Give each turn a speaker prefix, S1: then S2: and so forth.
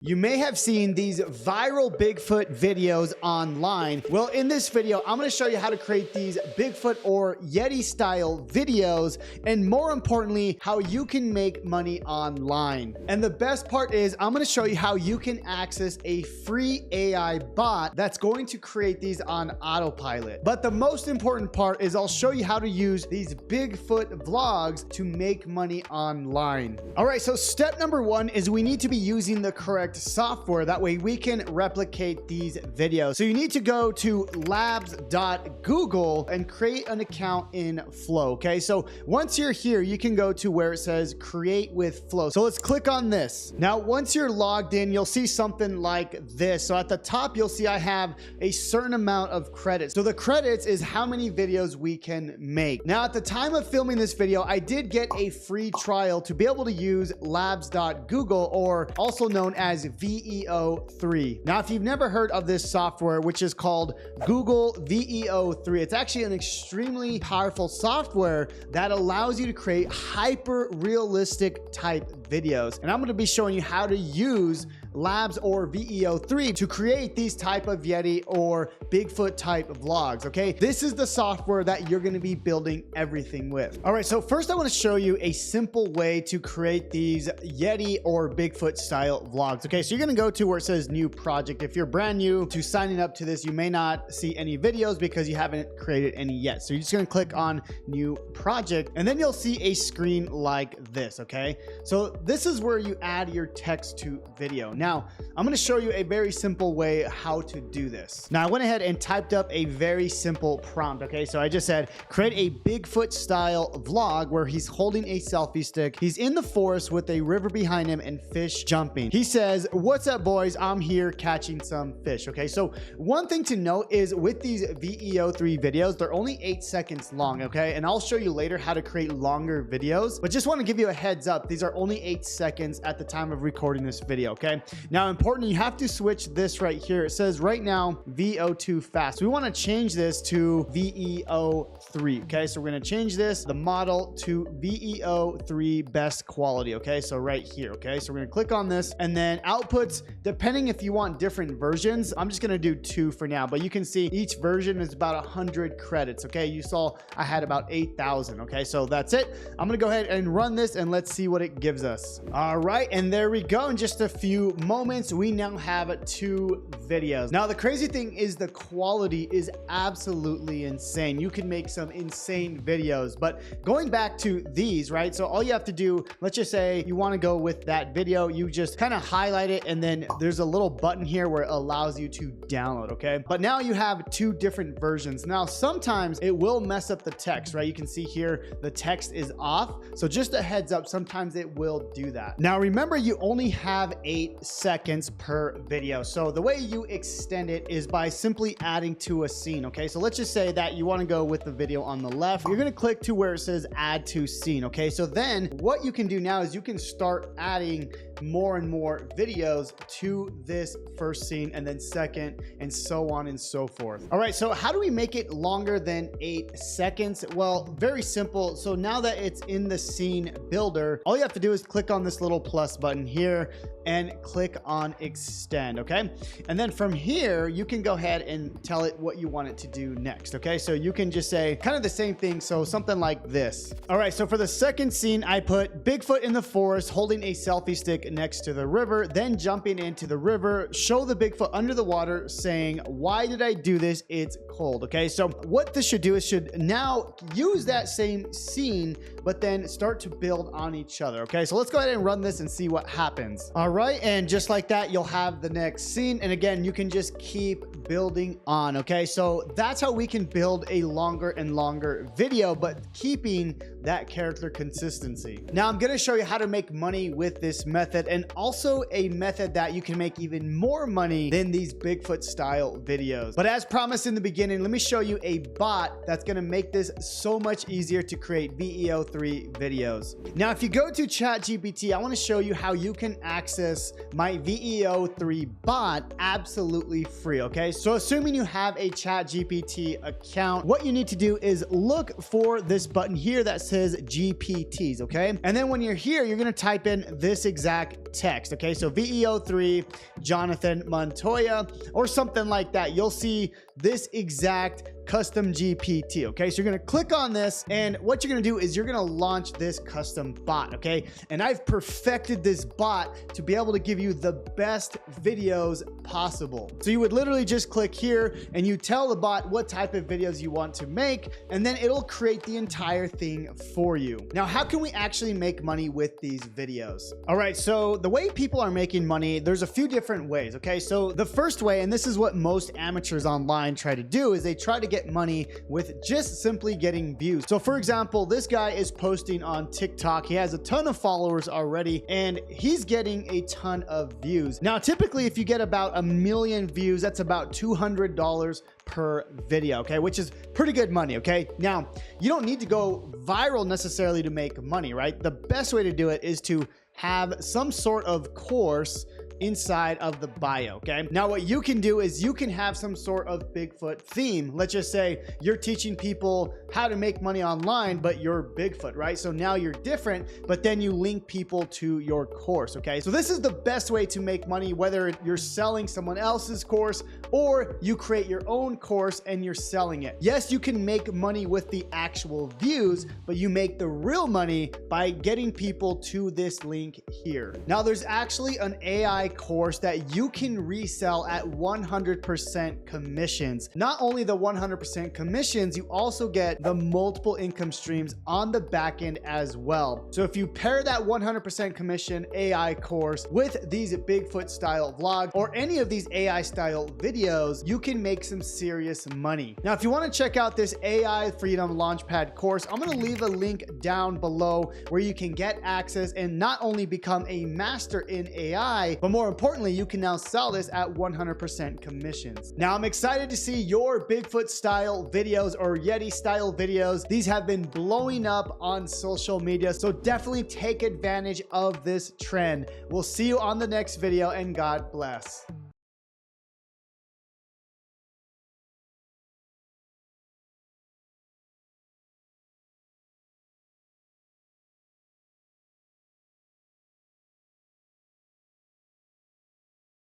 S1: You may have seen these viral Bigfoot videos online. Well, in this video, I'm going to show you how to create these Bigfoot or Yeti style videos, and more importantly, how you can make money online. And the best part is I'm going to show you how you can access a free AI bot that's going to create these on autopilot. But the most important part is I'll show you how to use these Bigfoot vlogs to make money online. All right, so step number one is we need to be using the correct software. That way we can replicate these videos. So you need to go to Labs.Google and create an account in Flow. Okay, so once you're here, you can go to where it says create with Flow. So let's click on this. Now, once you're logged in, you'll see something like this. So at the top, you'll see I have a certain amount of credits. So the credits is how many videos we can make. Now, at the time of filming this video, I did get a free trial to be able to use Labs.Google, or also known as VEO3. Now, if you've never heard of this software, which is called Google VEO3, it's actually an extremely powerful software that allows you to create hyper realistic type videos. And I'm going to be showing you how to use Labs or VEO3 to create these type of Yeti or Bigfoot type vlogs. Okay, this is the software that you're going to be building everything with. All right, so first I want to show you a simple way to create these Yeti or Bigfoot style vlogs. Okay, so you're going to go to where it says new project. If you're brand new to signing up to this, you may not see any videos because you haven't created any yet. So you're just going to click on new project, and then you'll see a screen like this. Okay, so this is where you add your text to video. Now, I'm going to show you a very simple way how to do this. Now, I went ahead and typed up a very simple prompt. Okay, so I just said, create a Bigfoot style vlog where he's holding a selfie stick. He's in the forest with a river behind him and fish jumping. He says, "What's up, boys? I'm here catching some fish." Okay, so one thing to note is with these VEO3 videos, they're only 8 seconds long. Okay, and I'll show you later how to create longer videos, but just want to give you a heads up. These are only 8 seconds at the time of recording this video. Okay, now important, you have to switch this right here. It says right now VO2 fast. We want to change this to VEO3. Okay, so we're going to change this, the model, to VEO3 best quality. Okay, so right here. Okay, so we're going to click on this, and then outputs, depending if you want different versions, I'm just going to do 2 for now, but you can see each version is about 100 credits. Okay, you saw I had about 8,000. Okay, so that's it. I'm going to go ahead and run this, and let's see what it gives us. All right, and there we go. In just a few moments, we now have 2 videos. Now, the crazy thing is the quality is absolutely insane. You can make some insane videos, but going back to these, right? So all you have to do, let's just say you want to go with that video, you just kind of highlight it, and then there's a little button here where it allows you to download. Okay, but now you have 2 different versions. Now, sometimes it will mess up the text, right? You can see here the text is off, so just a heads up, sometimes it will do that. Now, remember, you only have 8 seconds per video, so the way you extend it is by simply adding to a scene. Okay, so let's just say that you want to go with the video on the left. You're going to click to where it says add to scene. Okay, so then what you can do now is you can start adding more and more videos to this first scene, and then second, and so on and so forth. All right, so how do we make it longer than 8 seconds? Well, very simple. So now that it's in the scene builder, all you have to do is click on this little plus button here and click on extend. Okay, and then from here you can go ahead and tell it what you want it to do next. Okay, so you can just say kind of the same thing, so something like this. All right, so for the second scene, I put Bigfoot in the forest holding a selfie stick next to the river, then jumping into the river, show the Bigfoot under the water saying, "Why did I do this? It's cold." Okay, so what this should do is should now use that same scene, but then start to build on each other. Okay, so let's go ahead and run this and see what happens. All right, and just like that, you'll have the next scene, and again, you can just keep building on. Okay, so that's how we can build a longer and longer video, but keeping that character consistency. Now, I'm going to show you how to make money with this method, and also a method that you can make even more money than these Bigfoot style videos. But as promised in the beginning, let me show you a bot that's going to make this so much easier to create VEO3 videos. Now, if you go to ChatGPT, I want to show you how you can access my VEO3 bot absolutely free. Okay, So assuming you have a ChatGPT account, what you need to do is look for this button here that says GPTs, okay? And then when you're here, you're gonna type in this exact text, okay? So VEO3, Jonathan Montoya, or something like that. You'll see this exact custom GPT, okay? So you're gonna click on this, and what you're gonna do is you're gonna launch this custom bot, okay? And I've perfected this bot to be able to give you the best videos possible. So you would literally just click here and you tell the bot what type of videos you want to make, and then it'll create the entire thing for you. Now, how can we actually make money with these videos? All right, so the way people are making money, there's a few different ways, okay? So the first way, and this is what most amateurs online try to do, is they try to get money with just simply getting views. So for example, this guy is posting on TikTok. He has a ton of followers already, and he's getting a ton of views. Now, typically, if you get about 1 million views, that's about $200 per video, okay, which is pretty good money, okay? Now, you don't need to go viral necessarily to make money, right? The best way to do it is to have some sort of course inside of the bio, okay? Now, what you can do is you can have some sort of Bigfoot theme. Let's just say you're teaching people how to make money online, but you're Bigfoot, right? So now you're different, but then you link people to your course, okay? So this is the best way to make money, whether you're selling someone else's course or you create your own course and you're selling it. Yes, you can make money with the actual views, but you make the real money by getting people to this link here. Now, there's actually an AI course that you can resell at 100% commissions. Not only the 100% commissions, you also get the multiple income streams on the back end as well. So if you pair that 100% commission AI course with these Bigfoot style vlogs or any of these AI style videos, you can make some serious money. Now, if you want to check out this AI Freedom Launchpad course, I'm going to leave a link down below where you can get access and not only become a master in AI, but more importantly, you can now sell this at 100% commissions. Now, I'm excited to see your Bigfoot style videos or Yeti style videos. These have been blowing up on social media, so definitely take advantage of this trend. We'll see you on the next video, and God bless.